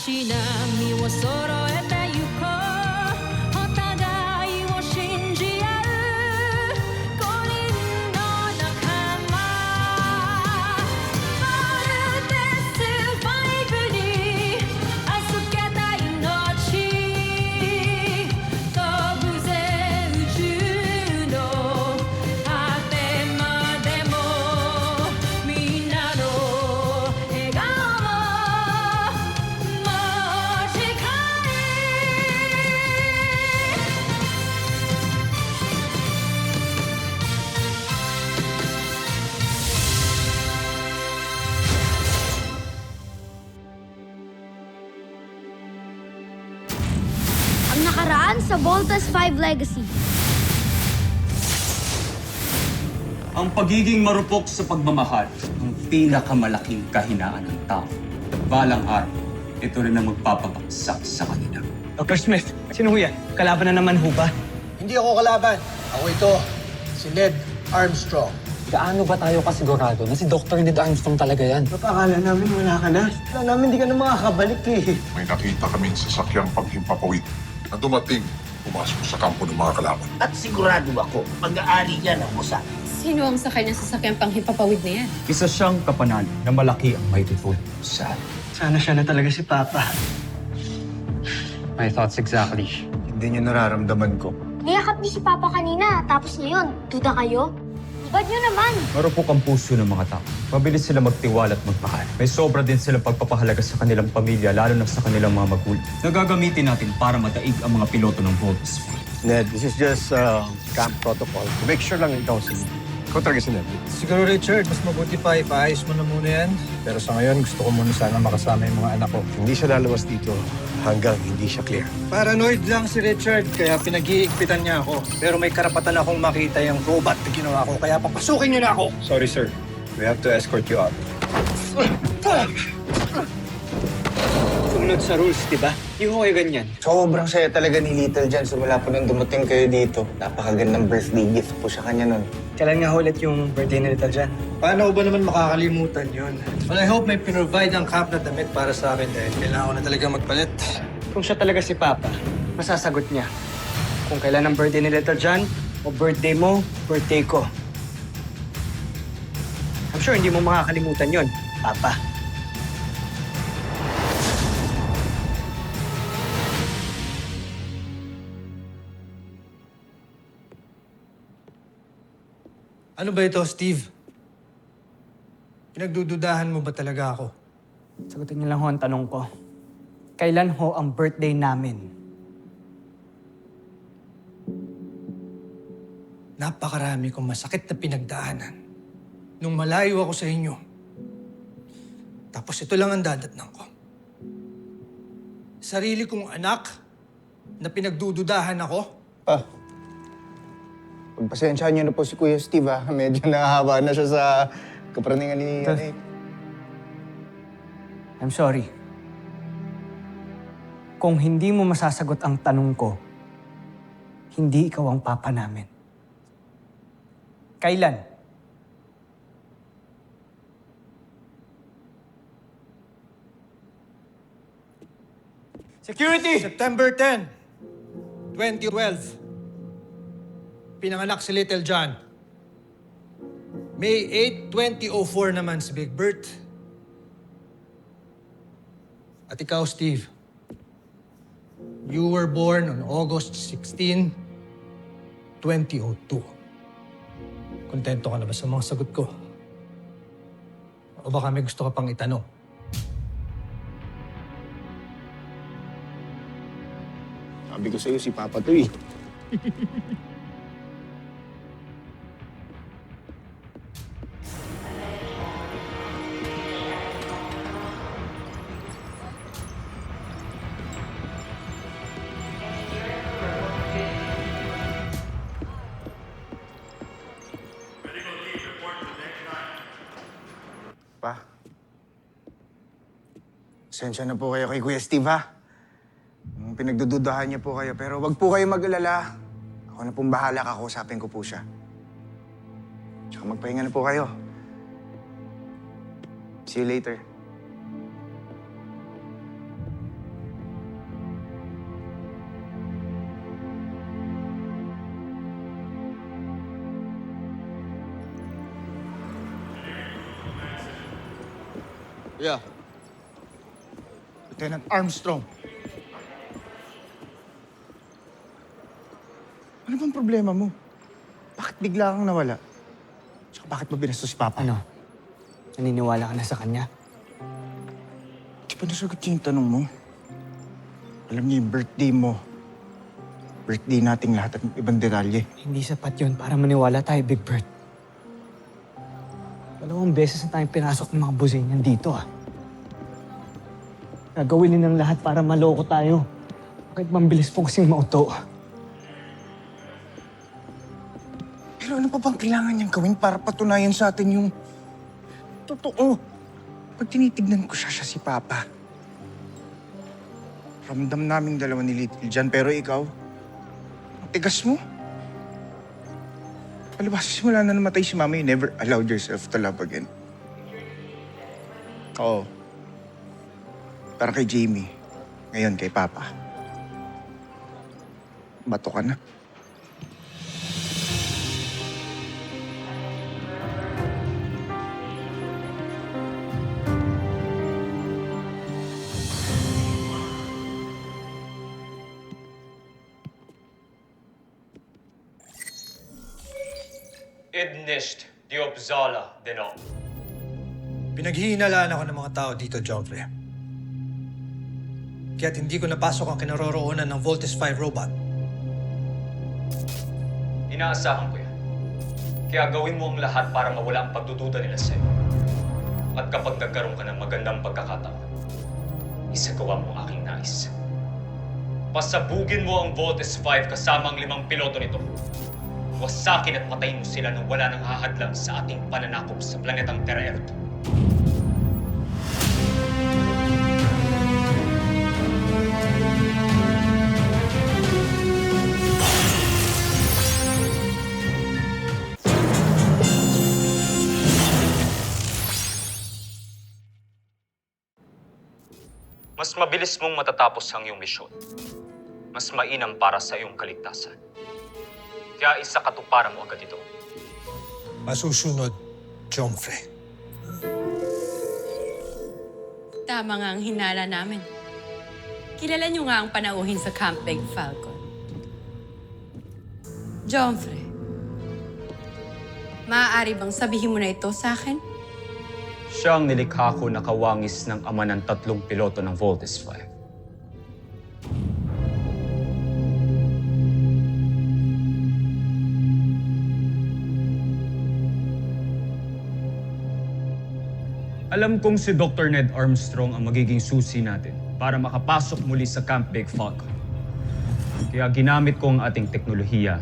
しなみを揃えてゆこうお互いを信じ合う五人の仲間まるでスパイクに預けた命飛ぶぜ宇宙の果てまでもみんなの笑顔も持ち帰Ang nakaraan sa Voltas 5 Legacy. Ang pagiging marupok sa pagmamahal, ang pinakamalaking kahinaan ng tao. At balang araw, ito rin ang magpapabagsak sa kanila. Dr. Smith, sino ho yan? Kalaban na naman ho ba? Hindi ako kalaban. Ako ito, si Ned Armstrong. Gaano ba tayo kasigurado na si Dr. Ned Armstrong talaga yan? Akala namin wala ka na. Akala namin hindi ka na makakabalik eh. May nakita kaming sasakyang paghimpapawid na dumating, pumasok sa kampo ng mga kalaban. At sigurado ako, mag-aari yan ang Mossad. Sino ang sakay ng sasakyang panghimpapawid na yan? Isa siyang kapanalo na malaki ang may tutulong sa Sana siya na talaga si Papa. My thoughts exactly. Hindi niyo nararamdaman ko. Niyakap niyo si Papa kanina, tapos ngayon, duda kayo? Ibad niyo naman. Marupok ang puso ng mga tao. Mabilis sila magtiwala at magmahal. May sobra din silang pagpapahalaga sa kanilang pamilya, lalo na sa kanilang mga magulang. Nagagamitin natin para madaig ang mga piloto ng Voltas. Ned, this is just camp protocol. To make sure lang ikaw si Ikaw talaga si Ned. Siguro, Richard, mas mabuti pa ipaayos mo na muna yan. Pero sa ngayon, gusto ko muna sana makasama yung mga anak ko. Hindi siya lalabas dito hanggang hindi siya clear. Paranoid lang si Richard, kaya pinag-iigpitan niya ako. Pero may karapatan akong makita yung robot na ginawa ko, kaya papasukin niyo na ako! Sorry, sir. We have to escort you out. Sumunod sa rules, di ba? Hindi ho kayo ganyan. Sobrang saya talaga ni Little John simula po nung dumating kayo dito. Napakagandang birthday gift po sa kanya nun. Kailan nga ulit yung birthday ni Little John? Paano ko ba naman makakalimutan yun? Well, I hope may pinrovide ang camp na damit para sa akin dahil kailangan ko na talaga magpalit. Kung siya talaga si Papa, masasagot niya. Kung kailan ang birthday ni Little John, o birthday mo, birthday ko. I'm sure hindi mo makakalimutan yon, Papa. Ano ba ito, Steve? Pinagdududahan mo ba talaga ako? Sagutin niyo lang ho ang tanong ko. Kailan ho ang birthday namin? Napakarami kong masakit na pinagdaanan. Nung malayo ako sa inyo. Tapos ito lang ang dadatnan ko. Sarili kong anak na pinagdududahan ako. Pagpasensyahan niyo na po si Kuya Steve, ha? Medyo nakahaba na siya sa kapraningan ni Nick. I'm sorry. Kung hindi mo masasagot ang tanong ko, hindi ikaw ang papa namin. Kailan? Security! September 10, 2012. Pinanganak si Little John. May 8, 2004 naman si Big Bert. At ikaw, Steve. You were born on August 16, 2002. Kontento ka na ba sa mga sagot ko? O baka may gusto ka pang itanong? Sabi ko sa'yo, si Papa to eh. Pa, pasensya na po kayo kay Kuya Steve, ha? Pinagdududahan niya po kayo, pero wag po kayo mag-alala. Ako na pong bahala, kakausapin ko po siya. Tsaka magpahinga na po kayo. See you later. Yeah. Lieutenant Armstrong. Ano bang problema mo? Bakit bigla kang nawala? Tsaka bakit mo binastos si Papa? Ano? Naniniwala ka na sa kanya? Di ba nasagot niya yung tanong mo? Alam niya yung birthday mo. Birthday nating lahat at ibang detalye. Hindi sapat yun para maniwala tayo, Big Bird. 2 beses na tayong pinasok ng mga businyan dito, ah. Gagawin nilang lahat para maloko tayo. Bakit mambilis po kasing mauto? Pero ano pa bang kailangan niyang gawin para patunayan sa atin yung totoo? Pag tinitignan ko siya si Papa. Ramdam naming dalawa ni Little John, pero ikaw, ang tigas mo. Palibas, simula na namatay si Mama, you never allowed yourself to love again. Oo. Para kay Jamie, ngayon kay Papa. Bato ka na. Idnisht Diopzala Deno. Pinaghihinalaan ako ng mga tao dito, Joffrey. Kaya't hindi ko napasok ang kinaroroonan ng Voltes 5 robot. Inaasahan ko yan. Kaya gawin mo ang lahat para mawala ang pagdududa nila sa'yo. At kapag nagkaroon ka ng magandang pagkakataon, isagawa mo ang aking nais. Pasabugin mo ang Voltes 5 kasama ang 5 piloto nito. Wasakin at patayin mo sila nang wala nang hahadlang sa ating pananakop sa planetang Terra Erto. Mas mabilis mong matatapos ang iyong misyon. Mas mainam para sa iyong kaligtasan. Kaya isa katuparan mo agad ito. Masusunod, Joffrey. Tama nga ang hinala namin. Kilala niyo nga ang panauhin sa Camp Big Falcon. Joffrey, maaari bang sabihin mo na ito sa akin? Siya ang nilikha ko na kawangis ng ama ng 3 piloto ng Voltes 5. Alam kong si Dr. Ned Armstrong ang magiging susi natin para makapasok muli sa Camp Big Falcon. Kaya ginamit ko ang ating teknolohiya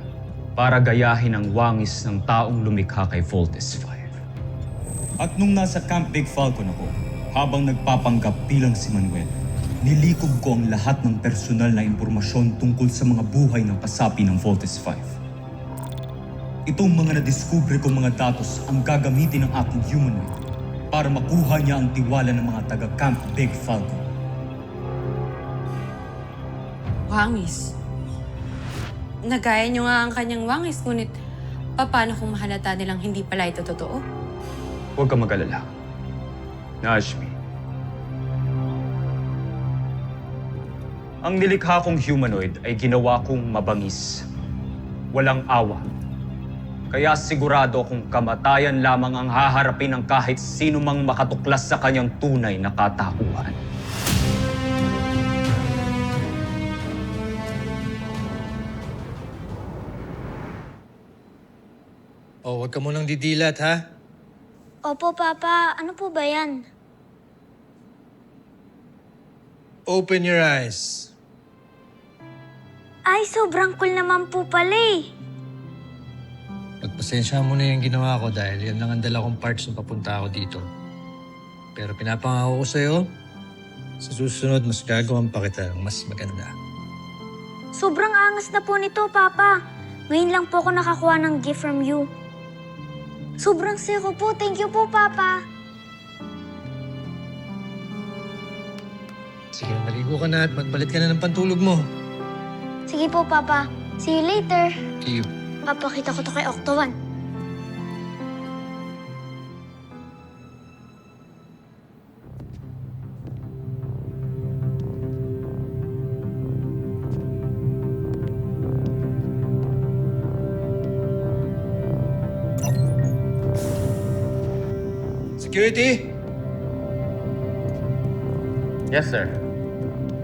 para gayahin ang wangis ng taong lumikha kay Voltes 5. At nung nasa Camp Big Falcon ako, habang nagpapanggap bilang si Manuel, nilikob ko ang lahat ng personal na impormasyon tungkol sa mga buhay ng kasapi ng Voltes 5. Itong mga nadiskubre kong mga datos ang gagamitin ng aking humanoid para makuha niya ang tiwala ng mga taga-Camp Big Falcon. Wangis. Nagaya niyo nga ang kanyang wangis, ngunit paano kung mahalata nilang hindi pala ito totoo? Huwag kang mag-alala. Najmi. Ang nilikha kong humanoid ay ginawa kong mabangis. Walang awa. Kaya sigurado kung kamatayan lamang ang haharapin ng kahit sino mang makatuklas sa kanyang tunay na katauhan. Oh, huwag ka munang didilat, ha? Opo, Papa. Ano po ba yan? Open your eyes. Ay, sobrang cool naman po pala eh. Pagpasensya mo na yung ginawa ko dahil yan lang ang dala kong parts nung papunta ako dito. Pero pinapangako ko sa'yo, sa susunod mas gagawin pa kita ng mas maganda. Sobrang angas na po nito, Papa. Ngayon lang po ako nakakuha ng gift from you. Sobrang saya ko po. Thank you po, Papa. Sige, naligo ka na at magpalit ka na ng pantulog mo. Sige po, Papa. See you later. See you. Papakita ko to kay Octo 1. Security, Yes, sir.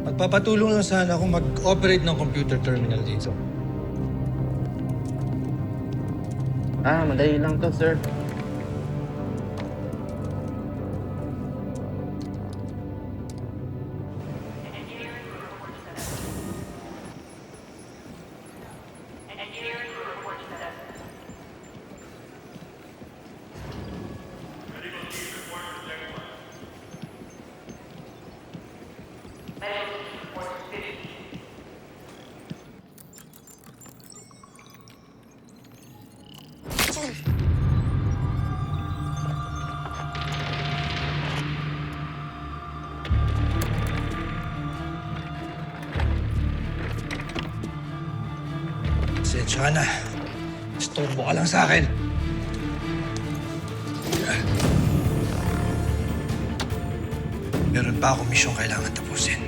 magpapatulong lang sana ako mag-operate ng computer terminal dito. Madali lang to, sir. Pasensya ka na. Istorbo ka lang sa akin. Meron pa akong misyong kailangan tapusin.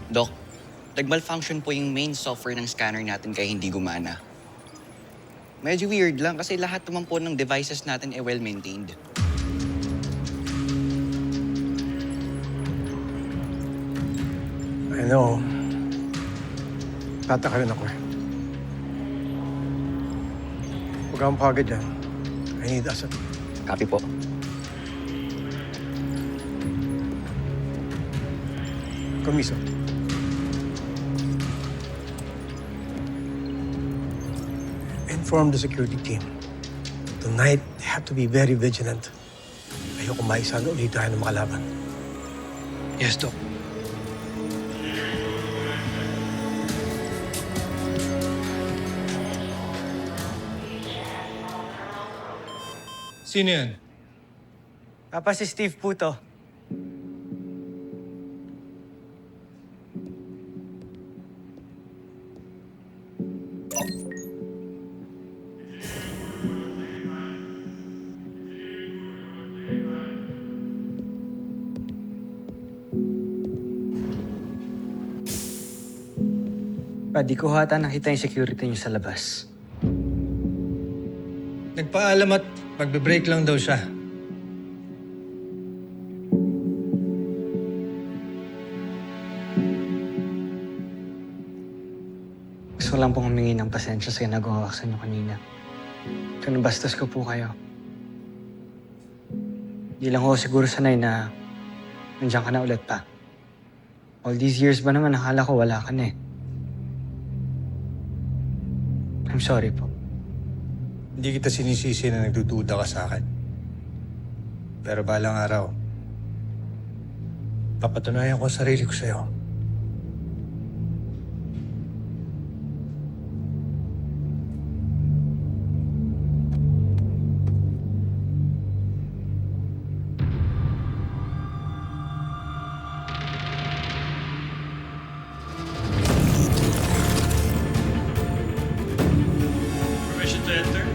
Doc, nag-malfunction po yung main software ng scanner natin kaya hindi gumana. Medyo weird lang kasi lahat naman po ng devices natin ay well-maintained. I know. Tataka rin ako eh. Huwag kang pagod dyan. I need asset. Copy po. Komiso. Inform the security team. Tonight, they have to be very vigilant. Ayoko maisalo ulit tayo ng makalaban. Yes, Doc. Sino yan? Papa, si Steve po to. Pa, di ko hata nakita yung security niyo sa labas. Nagpaalam at magbe-break lang daw siya. Gusto ko lang pong humingi ng pasensya sa ginagawa ko sa inyo kanina. Kung nabastos ko po kayo. Di lang ako siguro sanay na nandiyan ka na ulit pa. All these years ba naman, nakala ko wala ka na eh. I'm sorry po. Hindi kita sinisisi na nagdududa ka sa akin. Pero balang araw, papatunayan ko ang sarili ko sa'yo. Permission to enter?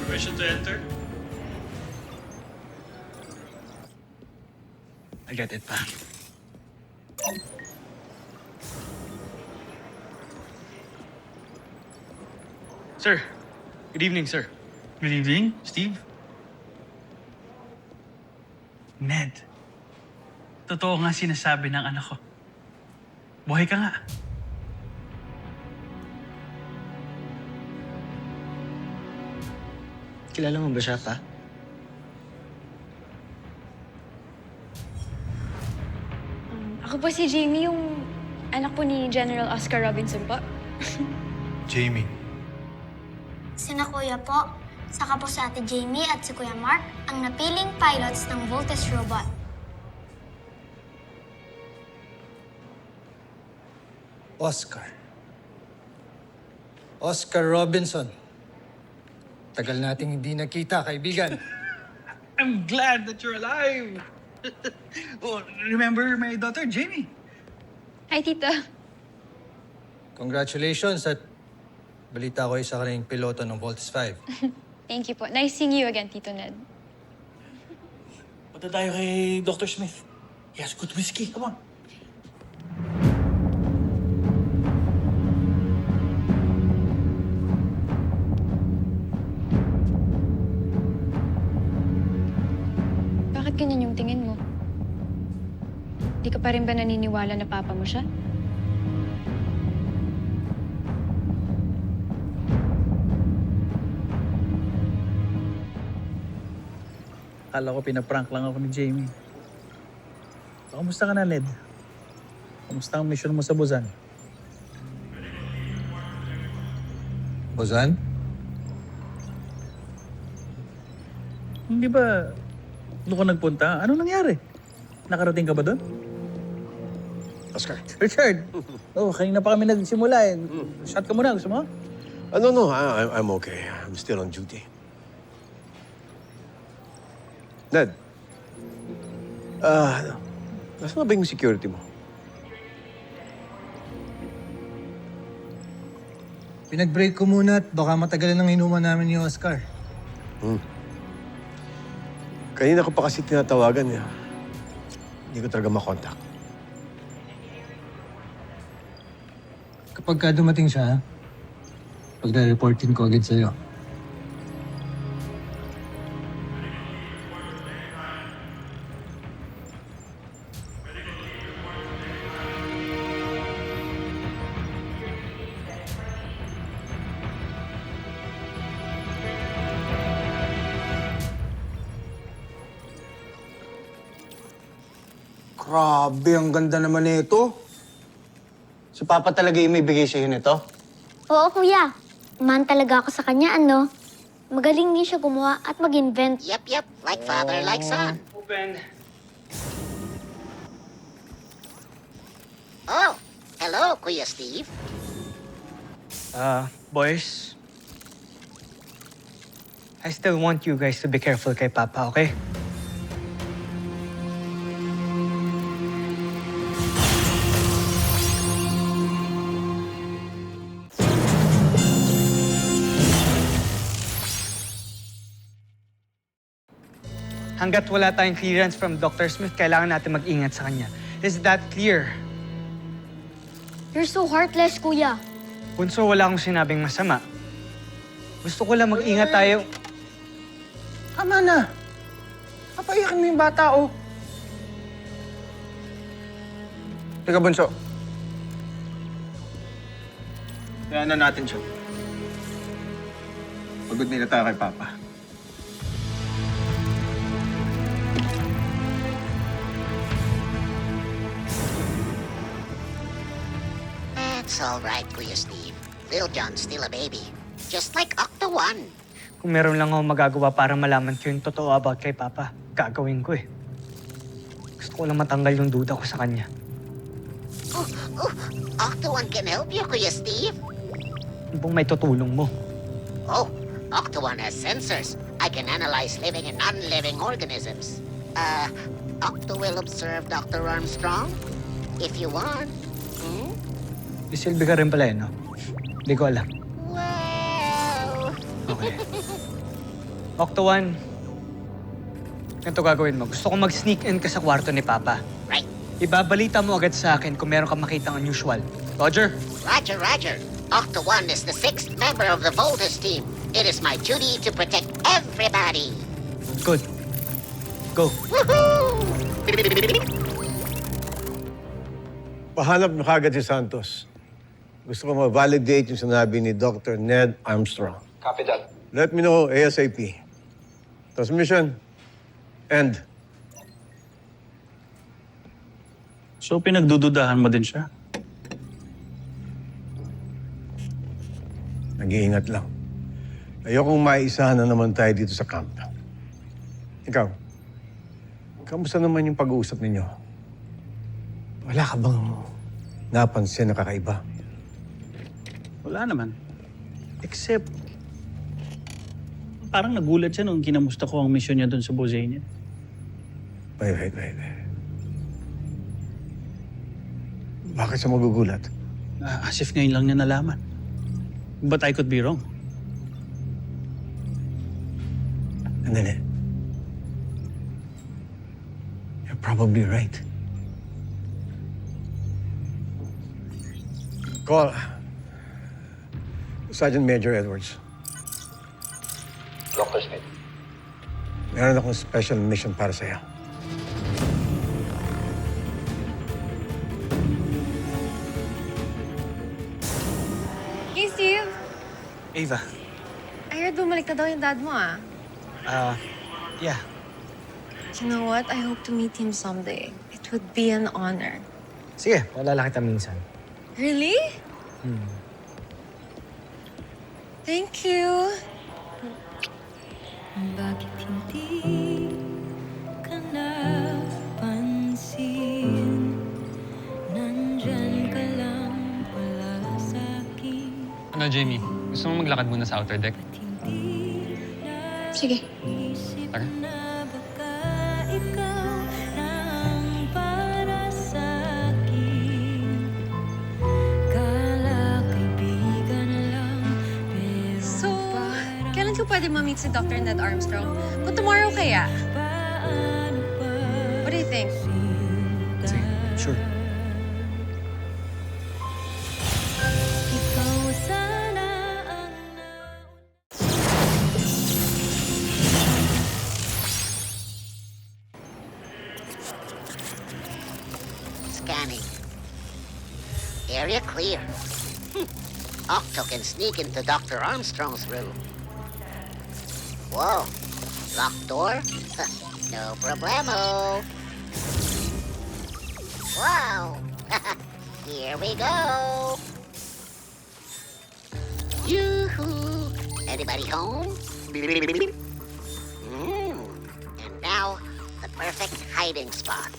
Permission to enter? I get it pa. Sir, good evening, sir. Good evening, Steve. Ned, totoo nga sinasabi ng anak ko. Buhay ka nga. Kilala mo ba siya pa? Ako po si Jamie, yung anak po ni General Oscar Robinson po. Jamie. Sina Kuya po, saka po si Ate Jamie at si Kuya Mark, ang napiling pilots ng Voltes Robot. Oscar. Oscar Robinson. Tagal nating hindi nakita, kaibigan. I'm glad that you're alive. Oh, remember my daughter, Jamie? Hi, Tita. Congratulations at balita ko isa ka rin piloto ng Voltes 5. Thank you po. Nice seeing you again, Tito Ned. Punta tayo kay Dr. Smith. He has good whiskey. Come on. Bakit ganyan yung tingin mo? Di ka pa rin ba naniniwala na papa mo siya? Akala ko pinaprank lang ako ni Jamie. Kamusta ka na, Ned? Kamusta ang mission mo sa Buzan? Bozan? Hindi ba doon ka nagpunta? Ano nangyari? Nakarating ka ba doon? Oscar. Richard! Oh, kanina pa kami nagsimula eh. Shot ka muna. Gusto mo? No, I'm okay. I'm still on duty. Ned, nasaan na ba yung security mo? Pinag-break ko muna at baka matagalan ng inuman namin ni Oscar. Kanina ko pa kasi tinatawagan niya. Hindi ko talaga makontak. Kapag ka dumating siya, pagre-reportin ko agad sa'yo. Grabe, ang ganda naman nito. Si Papa talaga yung may bigay sa'yo nito? Oo, kuya. Man talaga ako sa kanya, ano? Magaling din siya gumawa at mag-invent. Yep. Like father, like son. Open. Oh, hello, Kuya Steve. Boys. I still want you guys to be careful kay Papa, okay? Hanggat wala tayong clearance from Dr. Smith, kailangan natin mag-ingat sa kanya. Is that clear? You're so heartless, kuya. Bunso, wala akong sinabing masama. Gusto ko lang mag-ingat tayo. Tama na. Papayakin mo yung bata, oh. Teka, Bunso. Kaya na natin siya. Pagod nila tayo kay Papa. It's all right, Kuya Steve. Lil John's still a baby. Just like Octo One. Kung meron lang akong magagawa para malaman ko yung totoo about kay Papa, gagawin ko eh. Gusto ko lang matanggal yung duda ko sa kanya. Octo One can help you, Kuya Steve. Yung bang may tutulong mo? Oh, Octo One has sensors. I can analyze living and non-living organisms. Octo will observe Dr. Armstrong if you want. Isilbi ka rin pala eh, no? Hindi ko alam. Wow! Okay. Octo One, ganito gagawin mo. Gusto ko mag-sneak in ka sa kwarto ni Papa. Right. Ibabalita mo agad sa akin kung meron kang makitang unusual. Roger? Roger. Octo One is the 6th member of the Voltes team. It is my duty to protect everybody. Good. Go. Woohoo! Pahanap na kagad si Santos. Gusto ko ma-validate yung sinabi ni Dr. Ned Armstrong. Copy that. Let me know ASAP. Transmission. End. So pinagdududahan mo din siya? Nag-iingat lang. Ayokong maisahan na naman tayo dito sa camp. Ikaw, kamusta naman yung pag-uusap ninyo? Wala ka bang napansin na kakaiba? Wala naman. Except, parang nagulat siya nung kinamusta ko ang mission niya doon sa Bosenia. Wait. Bakit siya magugulat? As if ngayon lang niya nalaman. But I could be wrong. Andali. You're probably right. Call Sergeant Major Edwards. Dr. Smith. Meron akong special mission para sa'yo. Hey, Steve! Ava, I heard bumalik na daw yung dad mo, ah. yeah. You know what? I hope to meet him someday. It would be an honor. Sige, wala kita minsan. Really? Thank you. Bakit hindi ka napansin? Nandyan ka lang pala sa'kin. Ano, Jamie? Gusto mo maglakad muna sa outer deck? Sige. Tara. Na baka ikaw nang para sa'kin. Kala kaibigan lang, pero So, kailan ko pwede ma-meet si Dr. Ned Armstrong? Kung tomorrow kaya? paano pa What do you think? Sige, sure. ikaw sana ang Scanning. Area clear. Octo can sneak into Dr. Armstrong's room. Whoa. Locked door? No problemo. Wow. Here we go. Yoo-hoo. Anybody home? And now, the perfect hiding spot.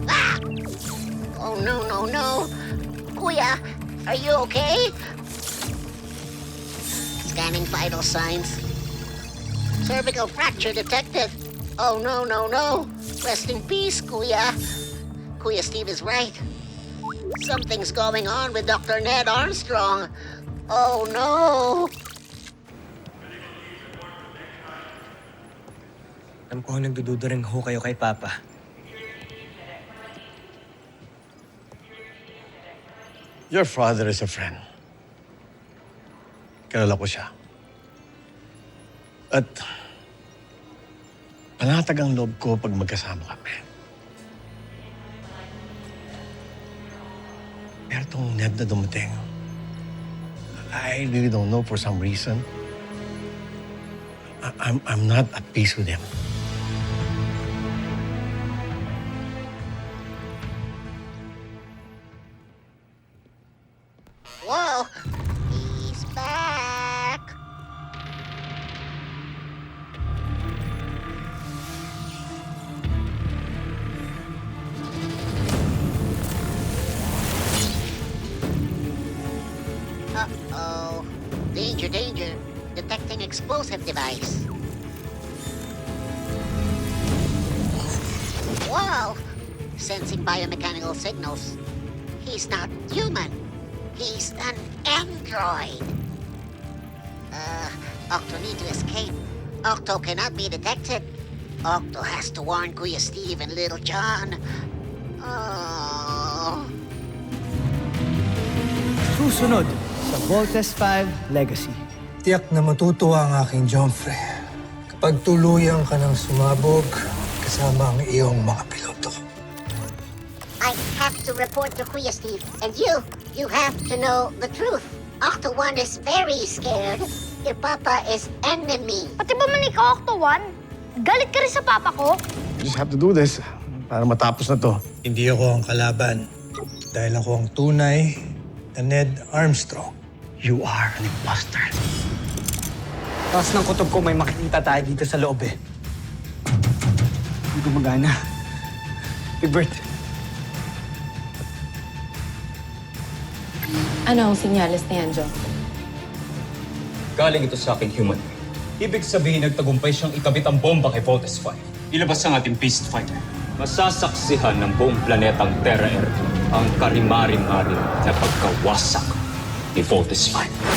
Ah! Oh, no. Kuya, are you okay? Scanning vital signs. Cervical fracture detected. Oh, no. Rest in peace, Kuya. Kuya Steve is right. Something's going on with Dr. Ned Armstrong. Oh, no. Alam ko nagdududa rin ho kayo kay Papa. Your father is a friend. Kilala ko siya. At panatag ang loob ko pag magkasama kami. Pero itong Ned na dumating, I really don't know for some reason. I'm not at peace with him. Whoa. He's back. Uh-oh. Danger. Detecting explosive device. Wow. Sensing biomechanical signals. He's not human. He's an android. Octo need to escape. Octo cannot be detected. Octo has to warn Kuya Steve and Little John. Oh. Susunod sa Voltes 5 Legacy. Tiyak na matutuwa ang aking Jomfrey kapag tuluyan ka ng sumabog kasama ang iyong mga piloto. I have to report to Kuya Steve. And you have to know the truth. Octo 1 is very scared. Your papa is enemy. Pati ba man ikaw, Octo 1? Galit ka rin sa papa ko? We just have to do this para matapos na to. Hindi ako ang kalaban dahil ako ang tunay na Ned Armstrong. You are an imposter. Taas ng kutob ko, may makikita tayo dito sa loob eh. Hindi gumagana. Big Bert. Ano ang sinyalis na yan, Joe? Galing ito sa aking human. Ibig sabihin nagtagumpay siyang ikabit ang bomba kay Voltes 5. Ilabas ang ating beast fighter. Masasaksihan ng buong planetang Terra Earth ang karimarim-arim na pagkawasak ni Voltes 5.